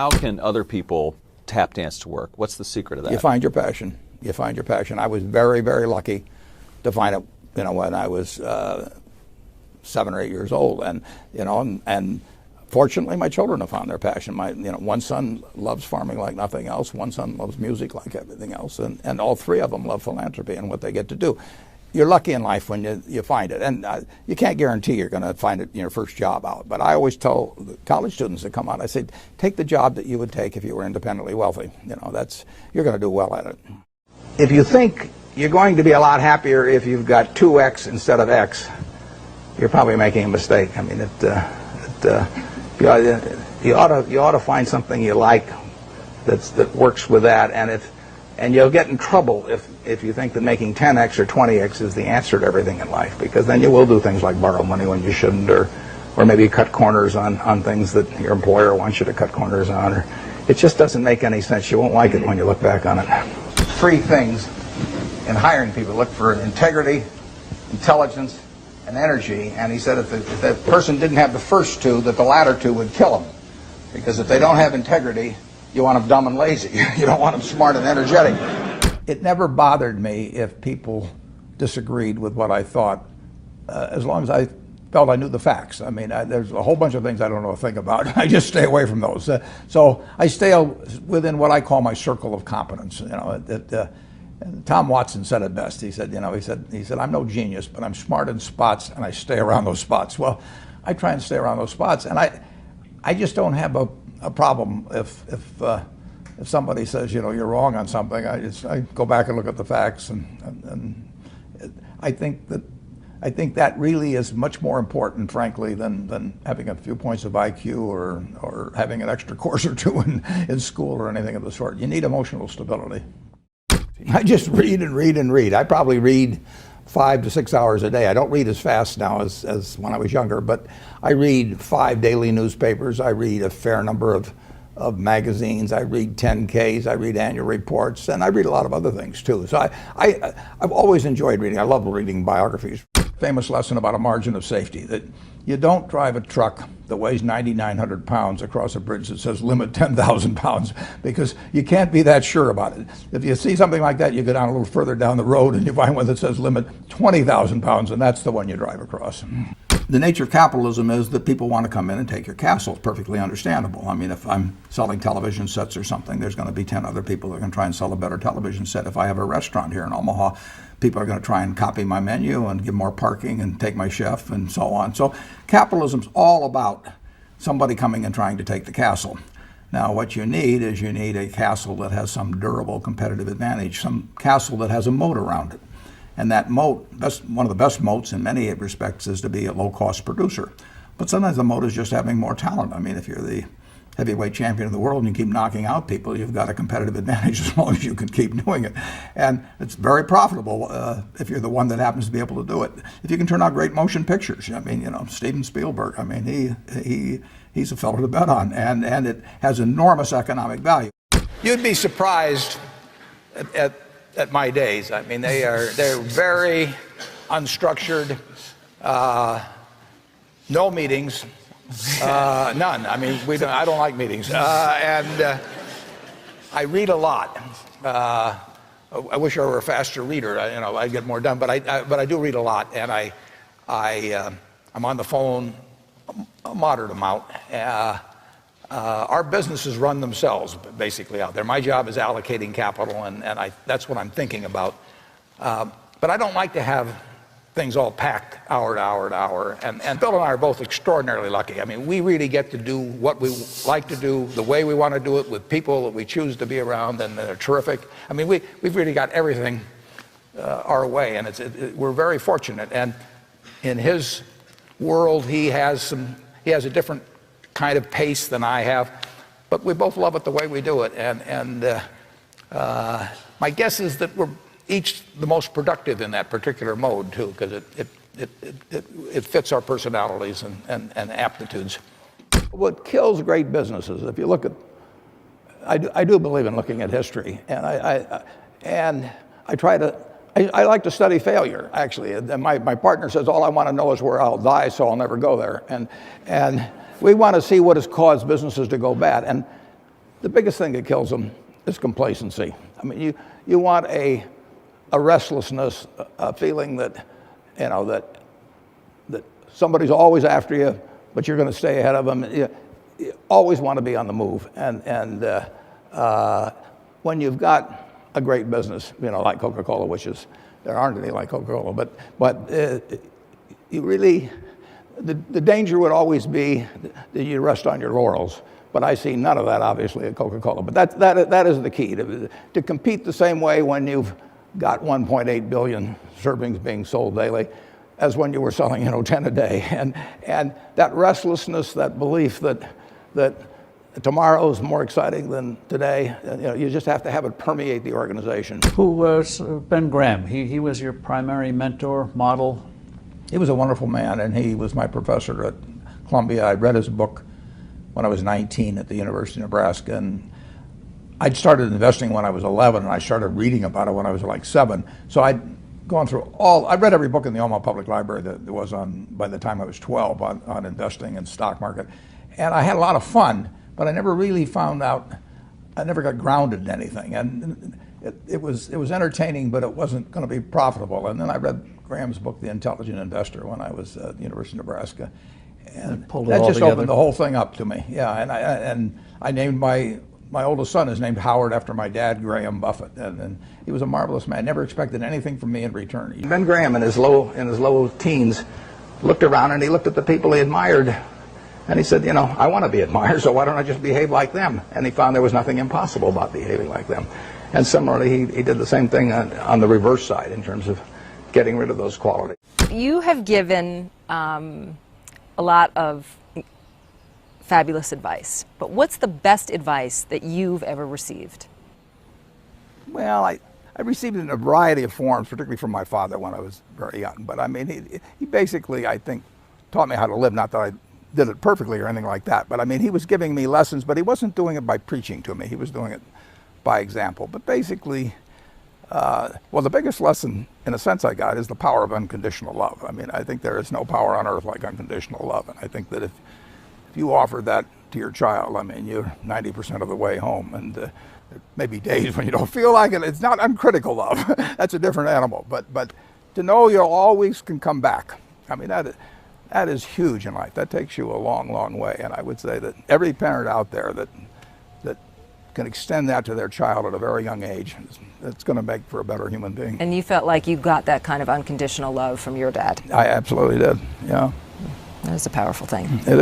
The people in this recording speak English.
How can other people tap dance to work? What's the secret of that? You find your passion. You find your passion. I was very, very lucky to find it, when I was 7 or 8 years old, and fortunately, my children have found their passion. One son loves farming like nothing else. One son loves music like everything else, and all three of them love philanthropy and what they get to do. You're lucky in life when you find it, and you can't guarantee you're going to find it in your first job out. But I always tell the college students that come out, I say, take the job that you would take if you were independently wealthy. You're going to do well at it. If you think you're going to be a lot happier if you've got 2X instead of X, you're probably making a mistake. I mean, you ought to find something you like that works with that, and you'll get in trouble if you think that making 10X or 20X is the answer to everything in life, because then you will do things like borrow money when you shouldn't, or maybe cut corners on things that your employer wants you to cut corners on. Or it just doesn't make any sense. You won't like it when you look back on it. 3 things in hiring people: look for integrity, intelligence, and energy. And he said if that person didn't have the first 2, that the latter 2 would kill them. Because if they don't have integrity, you want them dumb and lazy. You don't want them smart and energetic. It never bothered me if people disagreed with what I thought, as long as I felt I knew the facts. I mean, there's a whole bunch of things I don't know a thing about. I just stay away from those. So I stay within what I call my circle of competence. Tom Watson said it best. He said, I'm no genius, but I'm smart in spots, and I stay around those spots. Well, I try and stay around those spots, and I just don't have a problem if somebody says, you're wrong on something. I go back and look at the facts, and I think that really is much more important, frankly, than having a few points of IQ or having an extra course or 2 in school or anything of the sort. You need emotional stability. I just read and read and read. I probably read 5 to 6 hours a day. I don't read as fast now as when I was younger, but I read 5 daily newspapers. I read a fair number of magazines. I read 10Ks. I read annual reports, and I read a lot of other things too. So I've always enjoyed reading. I love reading biographies. Famous lesson about a margin of safety, that you don't drive a truck that weighs 9,900 pounds across a bridge that says limit 10,000 pounds, because you can't be that sure about it. If you see something like that, you go down a little further down the road and you find one that says limit 20,000 pounds, and that's the one you drive across. The nature of capitalism is that people want to come in and take your castle. It's perfectly understandable. I mean, if I'm selling television sets or something, there's going to be 10 other people that are going to try and sell a better television set. If I have a restaurant here in Omaha, people are going to try and copy my menu and give more parking and take my chef and so on. So capitalism's all about somebody coming and trying to take the castle. Now, what you need is a castle that has some durable competitive advantage, some castle that has a moat around it. And that moat, one of the best moats in many respects, is to be a low-cost producer. But sometimes the moat is just having more talent. I mean, if you're the heavyweight champion of the world and you keep knocking out people, you've got a competitive advantage as long as you can keep doing it. And it's very profitable if you're the one that happens to be able to do it. If you can turn out great motion pictures, I mean, Steven Spielberg, I mean, he's a fellow to bet on, and it has enormous economic value. You'd be surprised at my days. I mean, they're very unstructured, no meetings. None. I mean, I don't like meetings, and I read a lot. I wish I were a faster reader. I'd get more done. But I do read a lot, and I'm on the phone a moderate amount. Our businesses run themselves basically out there. My job is allocating capital, and that's what I'm thinking about. But I don't like to have things all packed hour to hour to hour. And Bill and I are both extraordinarily lucky. I mean, we really get to do what we like to do, the way we want to do it, with people that we choose to be around, and they're terrific. I mean, we've really got everything our way, and we're very fortunate. And in his world, he has a different kind of pace than I have, but we both love it the way we do it. And my guess is that we're each the most productive in that particular mode too, because it fits our personalities and aptitudes. What kills great businesses, if you look at, I do believe in looking at history, and I like to study failure, actually. And my partner says all I want to know is where I'll die, so I'll never go there. And we want to see what has caused businesses to go bad. And the biggest thing that kills them is complacency. I mean, you want a restlessness, a feeling that, you know, that somebody's always after you, but you're going to stay ahead of them. You always want to be on the move. And when you've got a great business, you know, like Coca-Cola, which is, there aren't any like Coca-Cola, but you really, the danger would always be that you rest on your laurels. But I see none of that, obviously, at Coca-Cola. But that is the key, to compete the same way when you've got 1.8 billion servings being sold daily as when you were selling, you know, 10 a day. And that restlessness, that belief that tomorrow is more exciting than today, you know, you just have to have it permeate the organization. Who was Ben Graham? He was your primary mentor, model? He was a wonderful man, and he was my professor at Columbia. I read his book when I was 19 at the University of Nebraska, and I'd started investing when I was 11, and I started reading about it when I was like 7. So I'd gone through I read every book in the Omaha Public Library that there was on, by the time I was 12, on investing and stock market. And I had a lot of fun, but I never really found out, I never got grounded in anything. And it was entertaining, but it wasn't going to be profitable. And then I read Graham's book, The Intelligent Investor, when I was at the University of Nebraska. And that just opened the whole thing up to me. Yeah, and I named my oldest son is named Howard after my dad, Graham Buffett, and he was a marvelous man. Never expected anything from me in return. Ben Graham, in his low teens, looked around and he looked at the people he admired, and he said, you know, I want to be admired, so why don't I just behave like them? And he found there was nothing impossible about behaving like them. And similarly, he did the same thing on the reverse side in terms of getting rid of those qualities. You have given a lot of fabulous advice, but what's the best advice that you've ever received? Well, I received it in a variety of forms, particularly from my father when I was very young. But I mean, he basically, I think, taught me how to live. Not that I did it perfectly or anything like that, but I mean, he was giving me lessons, but he wasn't doing it by preaching to me. He was doing it by example. But basically, well, the biggest lesson, in a sense, I got is the power of unconditional love. I mean, I think there is no power on earth like unconditional love. And I think that if you offer that to your child, I mean, you're 90% of the way home. And there may be days when you don't feel like it. It's not uncritical love. That's a different animal. But to know you always can come back, I mean, that is huge in life. That takes you a long, long way. And I would say that every parent out there that can extend that to their child at a very young age, it's going to make for a better human being. And you felt like you got that kind of unconditional love from your dad? I absolutely did, yeah. That is a powerful thing. It is.